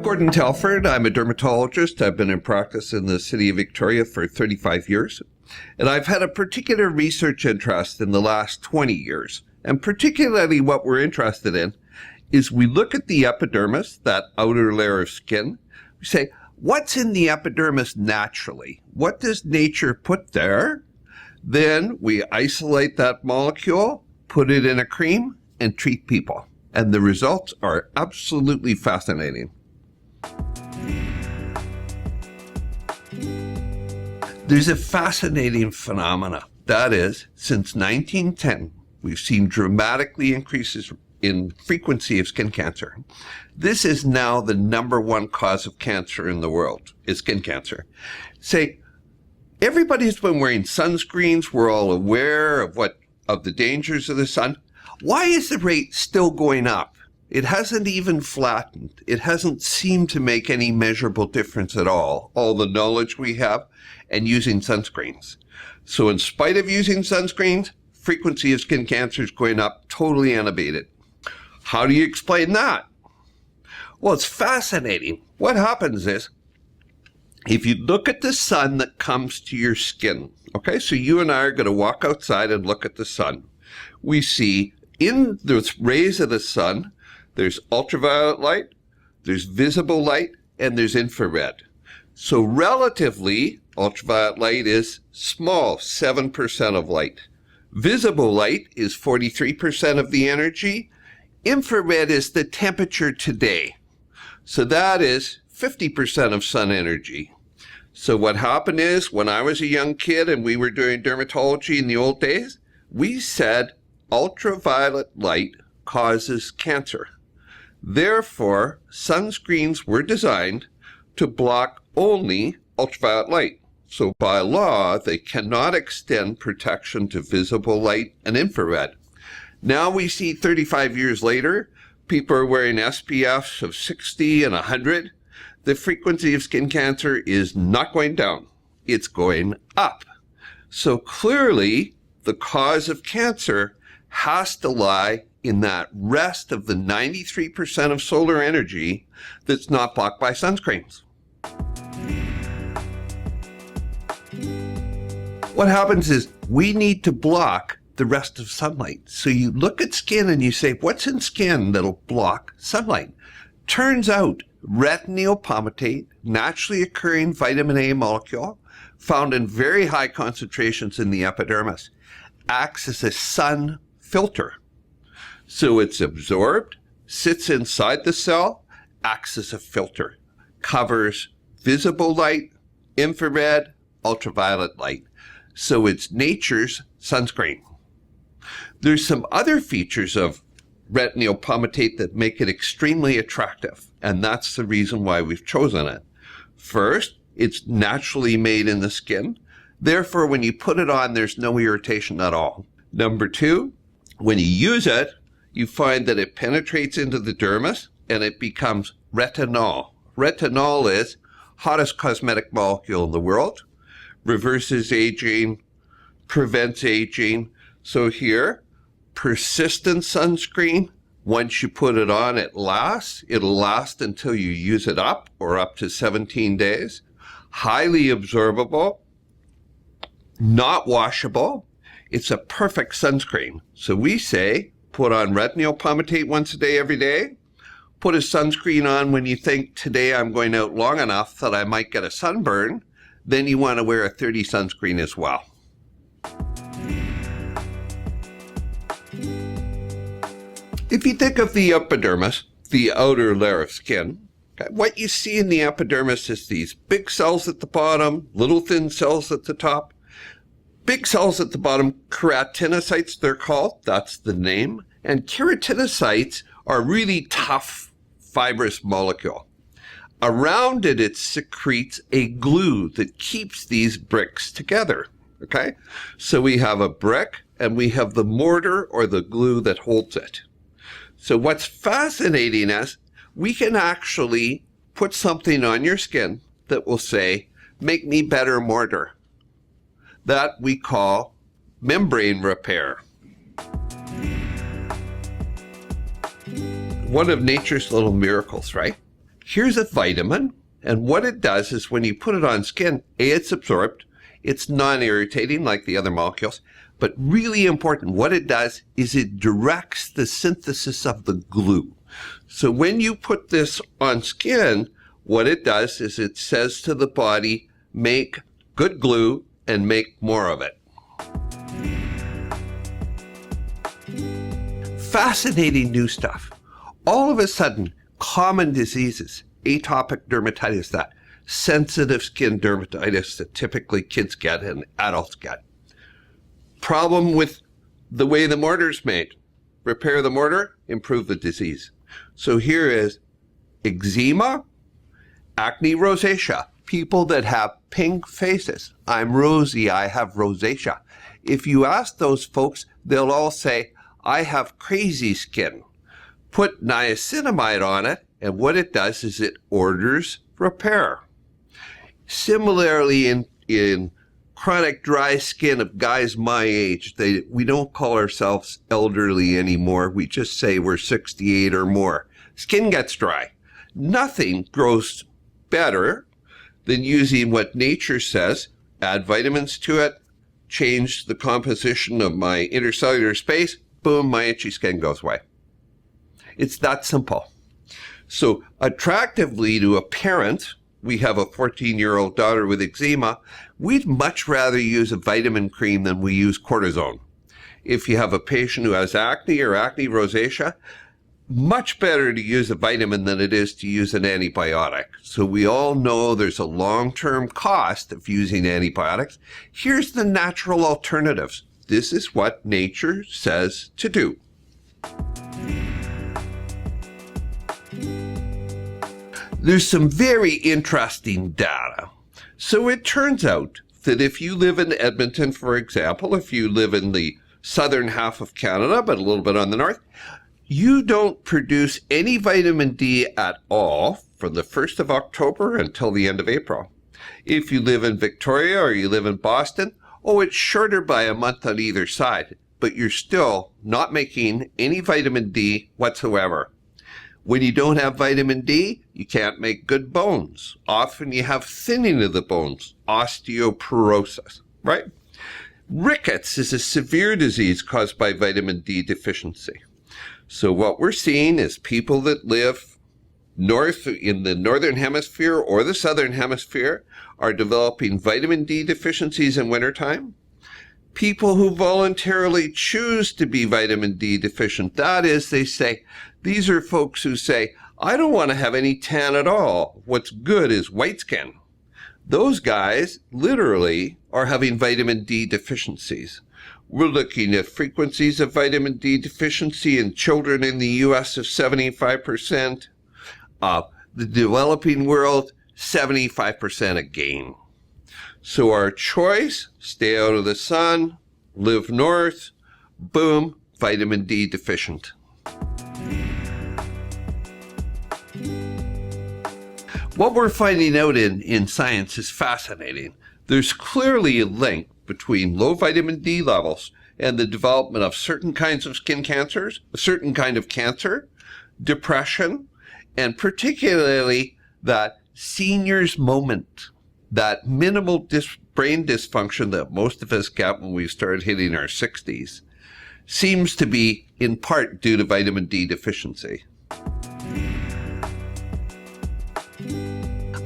Gordon Telford. I'm a dermatologist. I've been in practice in the city of Victoria for 35 years. And I've had a particular research interest in the last 20 years. And particularly what we're interested in is we look at the epidermis, that outer layer of skin. We say, what's in the epidermis naturally? What does nature put there? Then we isolate that molecule, put it in a cream, and treat people. And the results are absolutely fascinating. There's a fascinating phenomena. That is, since 1910, we've seen dramatically increases in frequency of skin cancer. This is now the #1 cause of cancer in the world, is skin cancer. Say, everybody's been wearing sunscreens. We're all aware of the dangers of the sun. Why is the rate still going up? It hasn't even flattened. It hasn't seemed to make any measurable difference at all the knowledge we have, and using sunscreens. So in spite of using sunscreens, frequency of skin cancer is going up totally unabated. How do you explain that? Well, it's fascinating. What happens is, if you look at the sun that comes to your skin, okay, so you and I are going to walk outside and look at the sun. We see in the rays of the sun, there's ultraviolet light, there's visible light, and there's infrared. So relatively, ultraviolet light is small, 7% of light. Visible light is 43% of the energy. Infrared is the temperature today. So that is 50% of sun energy. So what happened is, when I was a young kid and we were doing dermatology in the old days, we said ultraviolet light causes cancer. Therefore, sunscreens were designed to block only ultraviolet light. So by law, they cannot extend protection to visible light and infrared. Now we see 35 years later, people are wearing SPFs of 60 and 100. The frequency of skin cancer is not going down. It's going up. So clearly, the cause of cancer has to lie in that rest of the 93% of solar energy that's not blocked by sunscreens. What happens is we need to block the rest of sunlight. So you look at skin and you say, what's in skin that'll block sunlight? Turns out retinoyl palmitate, naturally occurring vitamin A molecule, found in very high concentrations in the epidermis, acts as a sun filter. So it's absorbed, sits inside the cell, acts as a filter, covers visible light, infrared, ultraviolet light. So it's nature's sunscreen. There's some other features of retinoyl palmitate that make it extremely attractive, and that's the reason why we've chosen it. First, it's naturally made in the skin. Therefore, when you put it on, there's no irritation at all. Number two, when you use it, you find that it penetrates into the dermis and it becomes retinol. Retinol is hottest cosmetic molecule in the world, reverses aging, prevents aging. So here, persistent sunscreen, once you put it on, it lasts. It'll last until you use it up, or up to 17 days. Highly absorbable, not washable. It's a perfect sunscreen. So we say, put on retinoyl palmitate once a day, every day. Put a sunscreen on when you think, today I'm going out long enough that I might get a sunburn. Then you want to wear a 30 sunscreen as well. If you think of the epidermis, the outer layer of skin, okay, what you see in the epidermis is these big cells at the bottom, little thin cells at the top. Big cells at the bottom, keratinocytes they're called, that's the name. And keratinocytes are really tough, fibrous molecule. Around it, it secretes a glue that keeps these bricks together, okay? So we have a brick and we have the mortar or the glue that holds it. So what's fascinating is we can actually put something on your skin that will say, make me better mortar. That we call membrane repair. One of nature's little miracles, right? Here's a vitamin, and what it does is when you put it on skin, it's absorbed. It's non-irritating like the other molecules, but really important, what it does is it directs the synthesis of the glue. So when you put this on skin, what it does is it says to the body, make good glue and make more of it. Fascinating new stuff. All of a sudden, common diseases, atopic dermatitis, that sensitive skin dermatitis that typically kids get and adults get. Problem with the way the mortar's made. Repair the mortar, improve the disease. So here is eczema, acne rosacea, people that have pink faces. I'm rosy, I have rosacea. If you ask those folks, they'll all say, I have crazy skin. Put niacinamide on it, and what it does is it orders repair. Similarly, in chronic dry skin of guys my age, we don't call ourselves elderly anymore. We just say we're 68 or more. Skin gets dry. Nothing grows better than using what nature says, add vitamins to it, change the composition of my intercellular space, boom, my itchy skin goes away. It's that simple. So attractively to a parent, we have a 14-year-old daughter with eczema, we'd much rather use a vitamin cream than we use cortisone. If you have a patient who has acne or acne rosacea, much better to use a vitamin than it is to use an antibiotic. So we all know there's a long-term cost of using antibiotics. Here's the natural alternatives. This is what nature says to do. There's some very interesting data. So it turns out that if you live in Edmonton, for example, if you live in the southern half of Canada, but a little bit on the north, you don't produce any vitamin D at all from the 1st of October until the end of April. If you live in Victoria or you live in Boston, it's shorter by a month on either side, but you're still not making any vitamin D whatsoever. When you don't have vitamin D, you can't make good bones. Often you have thinning of the bones, osteoporosis, right? Rickets is a severe disease caused by vitamin D deficiency. So what we're seeing is people that live north in the northern hemisphere or the southern hemisphere are developing vitamin D deficiencies in wintertime. People who voluntarily choose to be vitamin D deficient, that is, they say, these are folks who say, I don't want to have any tan at all. What's good is white skin. Those guys literally are having vitamin D deficiencies. We're looking at frequencies of vitamin D deficiency in children in the US of 75%. The developing world, 75% again. So our choice, stay out of the sun, live north, boom, vitamin D deficient. What we're finding out in science is fascinating. There's clearly a link between low vitamin D levels and the development of certain kinds of skin cancers, a certain kind of cancer, depression, and particularly that senior's moment, that minimal brain dysfunction that most of us get when we start hitting our 60s, seems to be in part due to vitamin D deficiency.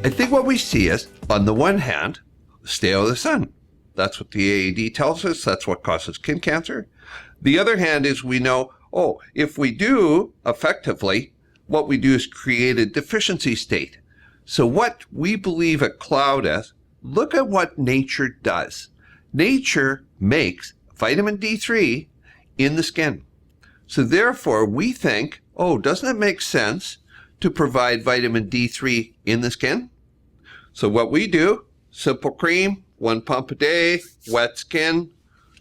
I think what we see is, on the one hand, stay out of the sun. That's what the AAD tells us. That's what causes skin cancer. The other hand is we know, if we do effectively, what we do is create a deficiency state. So what we believe at Cloud is, look at what nature does. Nature makes vitamin D3 in the skin. So therefore, we think, doesn't it make sense to provide vitamin D3 in the skin? So what we do, simple cream, 1 pump a day, wet skin,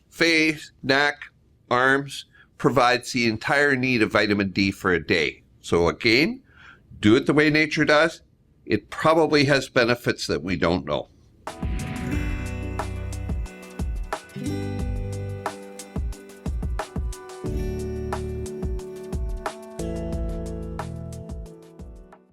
face, neck, arms, provides the entire need of vitamin D for a day. So again, do it the way nature does. It probably has benefits that we don't know.